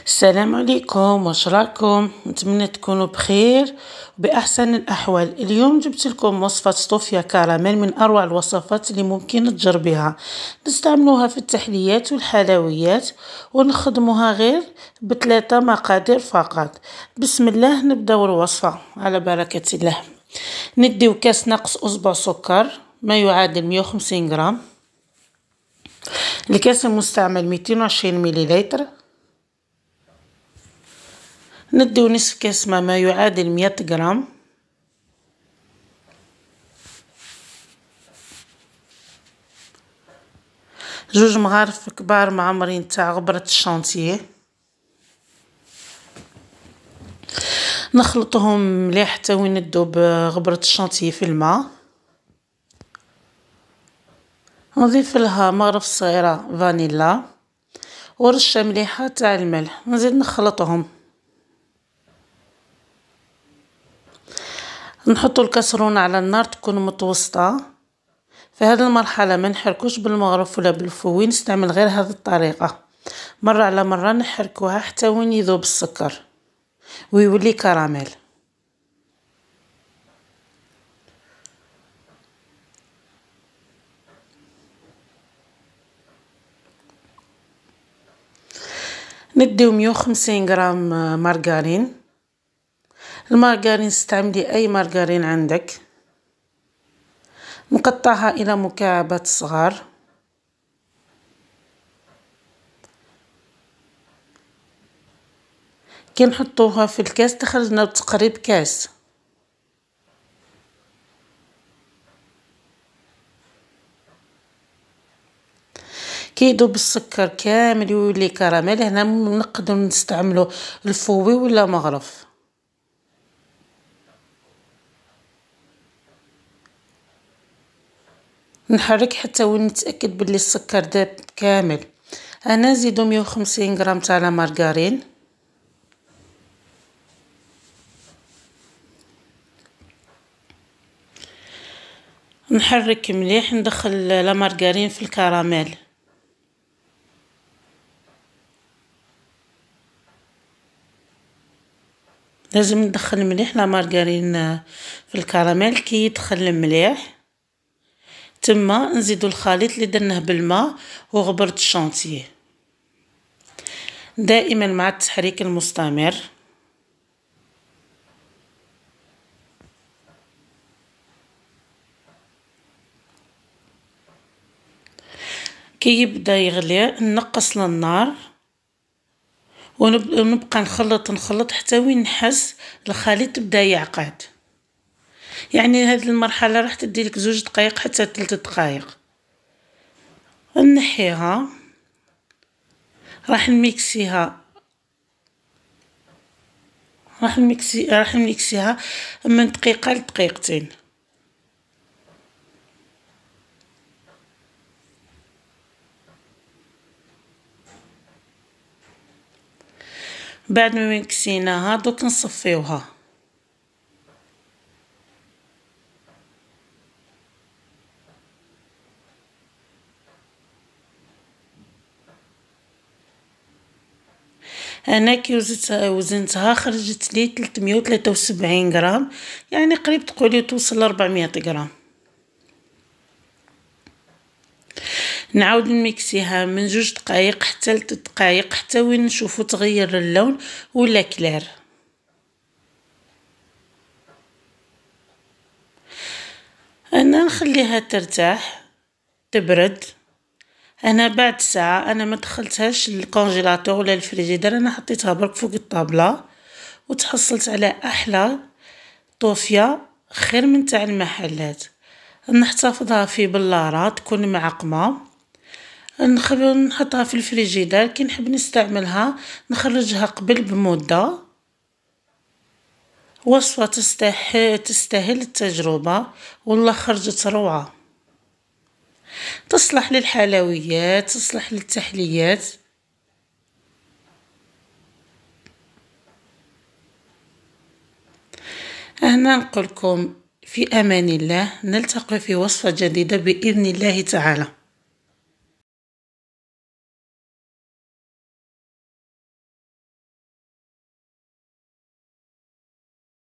السلام عليكم، واش راكم؟ نتمنى تكونوا بخير وبأحسن الأحوال. اليوم جبت لكم وصفة صوفيا كراميل من أروع الوصفات اللي ممكن تجربيها. نستعملوها في التحليات والحلويات ونخدموها غير بثلاثة مقادير فقط. بسم الله، نبداو الوصفة على بركة الله. نديو كاس ناقص أصبع سكر ما يعادل 150 غرام. الكاس المستعمل 220 مليلتر. نديو نصف كاس ما يعادل 100 غرام. جوج مغارف كبار معمرين تاع غبرة الشانتيي. نخلطهم مليح حتى وين تذوب غبرة الشانتيي في الماء. نضيف لها مغرف صغيرة فانيلا ورشة مليحة تاع الملح. نزيد نخلطهم. نحطو الكسرونة على النار تكون متوسطة. في هذه المرحلة ما نحركوش بالمغرف ولا بالفوي، نستعمل غير هذه الطريقة. مرة على مرة نحركوها حتى وين يذوب السكر ويولي كراميل. نديو 150 غرام مارغرين. المارغرين استعملي اي مارغرين عندك. نقطعها الى مكعبات صغار. كي نحطوها في الكاس تخرجنا تقريب كاس. كي يذوب السكر كامل يولي كراميل، هنا نقدر نستعملو الفوي ولا مغرف. نحرك حتى وين نتاكد بلي السكر داب كامل. انا نزيدو 150 غرام تاع المارغرين. نحرك مليح، ندخل لا مارغرين في الكراميل. لازم ندخل مليح لا مارغرين في الكراميل كي يدخل مليح. تما نزيدو الخليط اللي درناه بالماء وغبرة الشانتيي دائما مع التحريك المستمر. كي يبدا يغلي نقص للنار ونبقى نخلط حتى وين نحس الخليط بدا يعقد. يعني هذه المرحله راح تديلك 2 دقائق حتى 3 دقائق. نحيها، راح نميكسيها من دقيقه لدقيقتين. بعد ما ميكسيناها دوك نصفيوها. انا كي وزنتها خرجت لي 373 غرام، يعني قريب تقولي توصل ل 400 غرام. نعاود نميكسيها من 2 دقائق حتى 3 دقائق حتى وين نشوفو تغير اللون ولا كلار. انا نخليها ترتاح تبرد. انا بعد ساعه انا ما دخلتهاش للكونجيلاتور ولا الفريجيدير، انا حطيتها برك فوق الطابله وتحصلت على احلى طوفيه خير من تاع المحلات. نحتفظها في بلاره تكون معقمه، نحطها في الفريجيدير. كي نحب نستعملها نخرجها قبل بمده. وصفه تستاهل التجربه، والله خرجت روعه. تصلح للحلويات، تصلح للتحليات. هنا نقولكم في امان الله، نلتقي في وصفة جديدة بإذن الله تعالى.